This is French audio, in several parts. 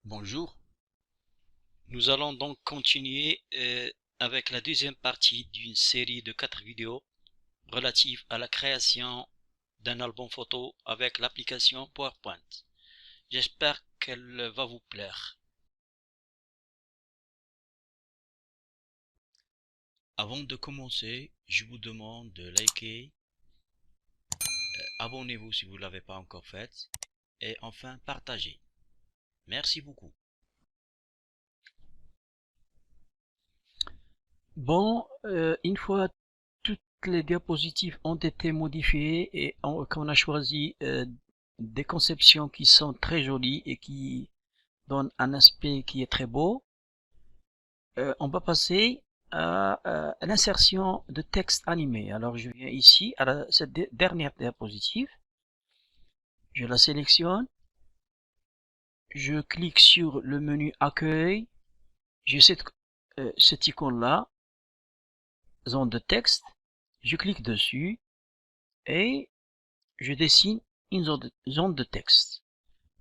Bonjour, nous allons donc continuer avec la deuxième partie d'une série de 4 vidéos relatives à la création d'un album photo avec l'application PowerPoint. J'espère qu'elle va vous plaire. Avant de commencer, je vous demande de liker, abonnez-vous si vous ne l'avez pas encore fait, et enfin partagez. Merci beaucoup. Bon, une fois toutes les diapositives ont été modifiées et qu'on a choisi des conceptions qui sont très jolies et qui donnent un aspect qui est très beau, on va passer à l'insertion de texte animé. Alors je viens ici à cette dernière diapositive, je la sélectionne, je clique sur le menu accueil, j'ai cette icône là, zone de texte, je clique dessus et je dessine une zone de texte.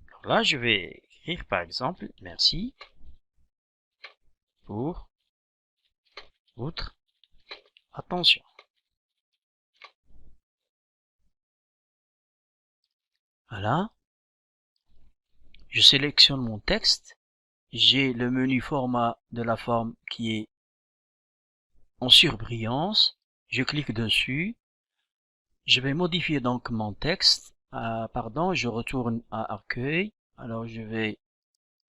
Alors là, je vais écrire par exemple merci pour votre attention. Voilà. Je sélectionne mon texte. J'ai le menu format de la forme qui est en surbrillance. Je clique dessus. Je vais modifier donc mon texte. Je retourne à accueil. Alors je vais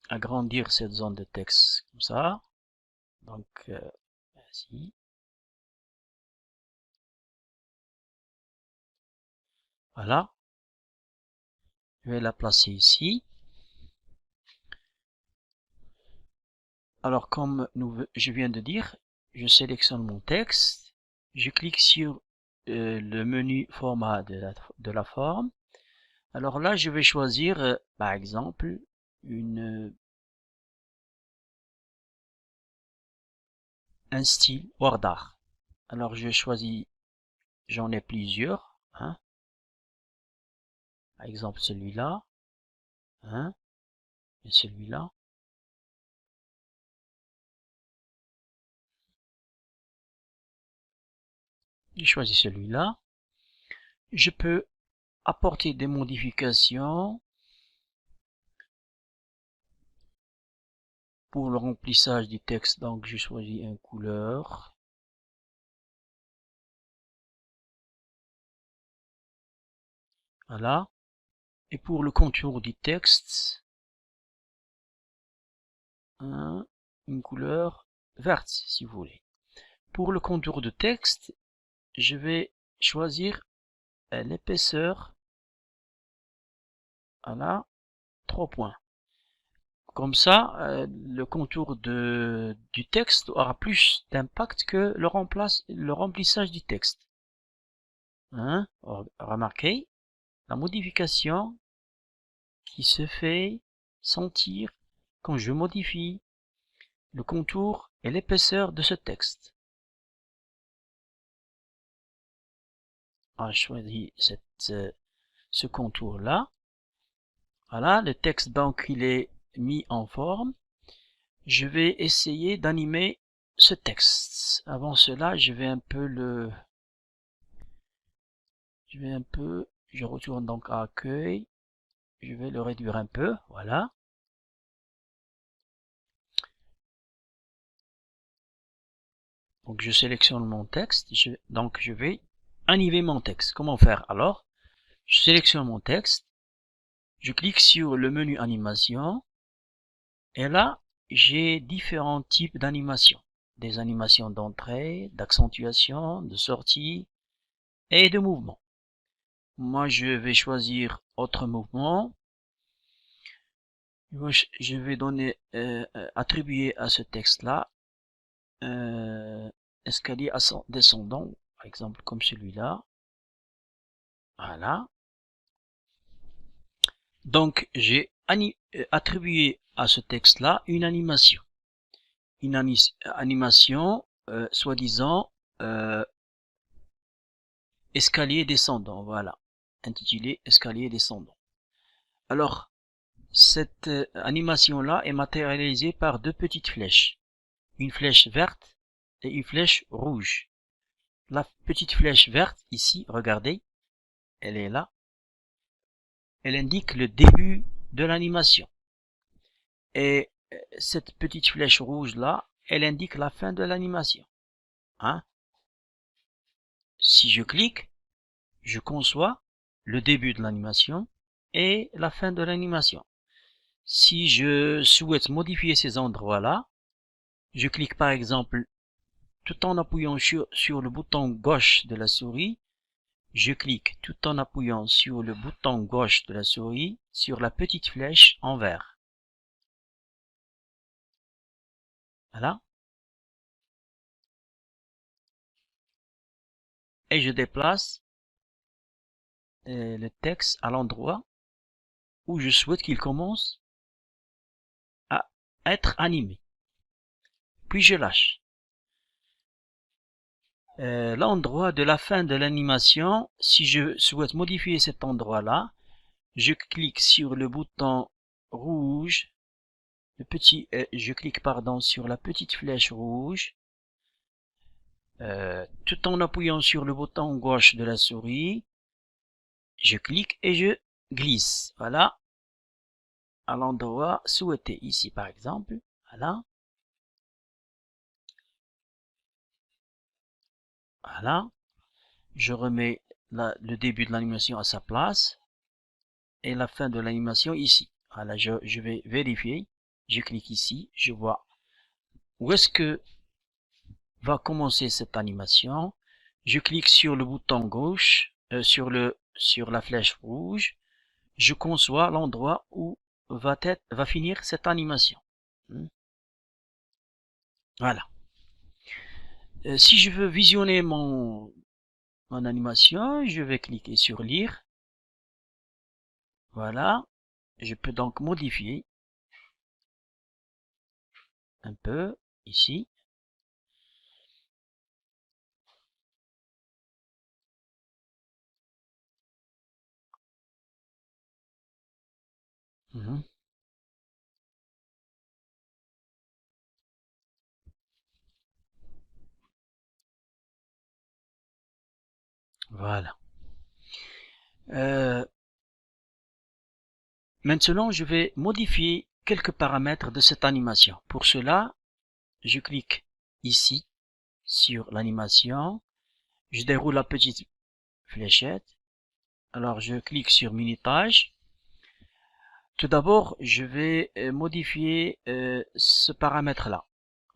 agrandir cette zone de texte comme ça. Donc ainsi. Voilà. Je vais la placer ici. Alors comme je viens de dire, je sélectionne mon texte. Je clique sur le menu format de la forme. Alors là, je vais choisir, par exemple, un style Word Art. Alors je choisis, j'en ai plusieurs, hein. Par exemple celui-là, hein, et celui-là. Je choisis celui-là. Je peux apporter des modifications pour le remplissage du texte. Donc je choisis une couleur. Voilà. Et pour le contour du texte, une couleur verte si vous voulez. Pour le contour de texte, je vais choisir l'épaisseur, voilà, 3 points. Comme ça, le contour du texte aura plus d'impact que le remplissage du texte. Hein? Remarquez la modification qui se fait sentir quand je modifie le contour et l'épaisseur de ce texte. On choisit ce contour là. Voilà, le texte donc il est mis en forme. Je vais essayer d'animer ce texte. Avant cela, je retourne donc à accueil. Je vais le réduire un peu, voilà. Donc je sélectionne mon texte, donc je vais animer mon texte. Comment faire alors? Je sélectionne mon texte, je clique sur le menu animation, et là, j'ai différents types d'animations. Des animations d'entrée, d'accentuation, de sortie et de mouvement. Moi, je vais choisir autre mouvement. Je vais donner, attribuer à ce texte-là escalier descendant, par exemple comme celui-là. Voilà. Donc j'ai attribué à ce texte-là une animation. une animation soi-disant escalier descendant, voilà, intitulé escalier descendant. Alors, cette animation-là est matérialisée par deux petites flèches, une flèche verte et une flèche rouge. La petite flèche verte, ici, regardez, elle est là, elle indique le début de l'animation. Et cette petite flèche rouge là, elle indique la fin de l'animation. Hein? Si je clique, je conçois le début de l'animation et la fin de l'animation. Si je souhaite modifier ces endroits-là, je clique par exemple, tout en appuyant sur le bouton gauche de la souris, je clique tout en appuyant sur le bouton gauche de la souris sur la petite flèche en vert. Voilà. Et je déplace le texte à l'endroit où je souhaite qu'il commence à être animé. Puis je lâche. L'endroit de la fin de l'animation, si je souhaite modifier cet endroit-là, je clique sur le bouton rouge, je clique sur la petite flèche rouge, tout en appuyant sur le bouton gauche de la souris, je clique et je glisse, voilà, à l'endroit souhaité, ici par exemple, voilà. Voilà, je remets le début de l'animation à sa place et la fin de l'animation ici. Voilà, je vais vérifier. Je clique ici, je vois où est-ce que va commencer cette animation. Je clique sur le bouton gauche, sur la flèche rouge. Je conçois l'endroit où va finir cette animation. Voilà. Si je veux visionner mon animation, je vais cliquer sur lire. Voilà, je peux donc modifier un peu ici. Voilà. Maintenant, je vais modifier quelques paramètres de cette animation. Pour cela, je clique ici sur l'animation. Je déroule la petite fléchette. Alors, je clique sur minutage. Tout d'abord, je vais modifier ce paramètre-là.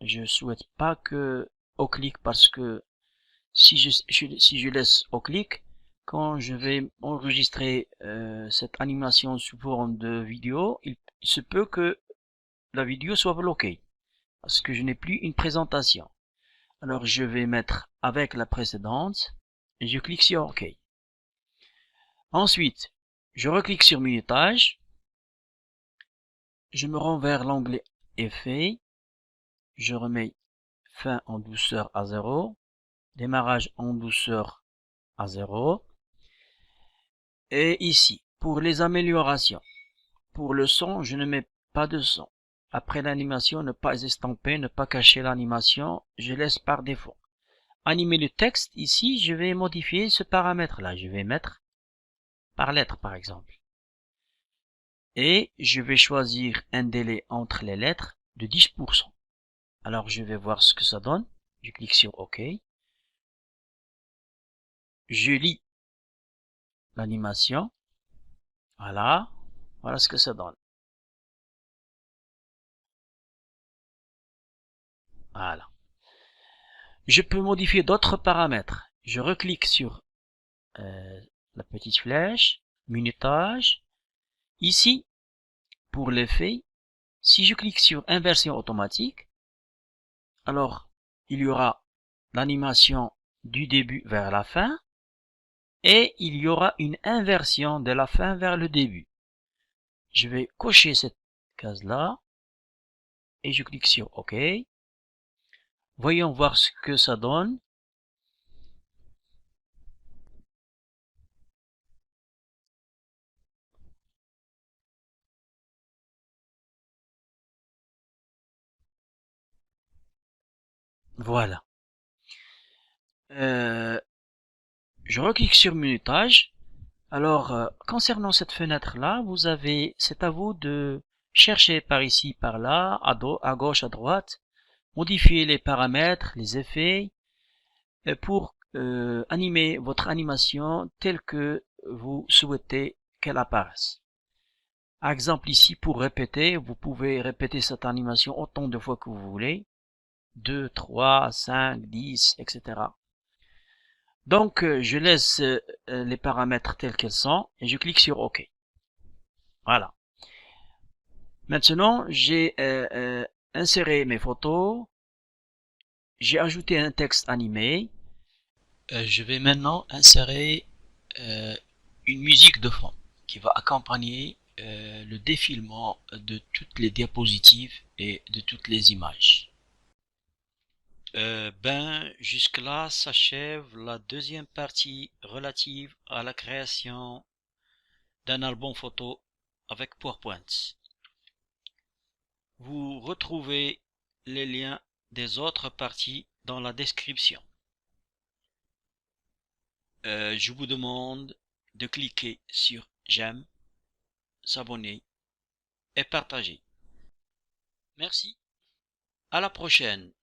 Je souhaite pas que au clic parce que si je laisse au clic, quand je vais enregistrer cette animation sous forme de vidéo, il se peut que la vidéo soit bloquée parce que je n'ai plus une présentation. Alors je vais mettre avec la précédente et je clique sur OK. Ensuite, je reclique sur minutage. Je me rends vers l'onglet Effets. Je remets fin en douceur à 0. Démarrage en douceur à 0. Et ici, pour les améliorations, pour le son, je ne mets pas de son. Après l'animation, ne pas estamper, ne pas cacher l'animation, je laisse par défaut. Animer le texte, ici, je vais modifier ce paramètre-là. Je vais mettre par lettre, par exemple. Et je vais choisir un délai entre les lettres de 10%. Alors, je vais voir ce que ça donne. Je clique sur OK. Je lis l'animation. Voilà. Voilà ce que ça donne. Voilà. Je peux modifier d'autres paramètres. Je reclique sur la petite flèche, minutage. Ici, pour l'effet, si je clique sur inversion automatique, alors il y aura l'animation du début vers la fin et il y aura une inversion de la fin vers le début. Je vais cocher cette case-là et je clique sur OK. Voyons voir ce que ça donne. Voilà. Euh, je reclique sur minutage. Alors, concernant cette fenêtre-là, c'est à vous de chercher par ici, par là, à gauche, à droite, modifier les paramètres, les effets, pour animer votre animation telle que vous souhaitez qu'elle apparaisse. Par exemple, ici, pour répéter, vous pouvez répéter cette animation autant de fois que vous voulez, 2, 3, 5, 10, etc. Donc, je laisse les paramètres tels qu'elles sont et je clique sur OK. Voilà. Maintenant, j'ai inséré mes photos, j'ai ajouté un texte animé. Je vais maintenant insérer euh, une musique de fond qui va accompagner le défilement de toutes les diapositives et de toutes les images. Jusque-là s'achève la deuxième partie relative à la création d'un album photo avec PowerPoint. Vous retrouvez les liens des autres parties dans la description. Je vous demande de cliquer sur j'aime, s'abonner et partager. Merci. À la prochaine.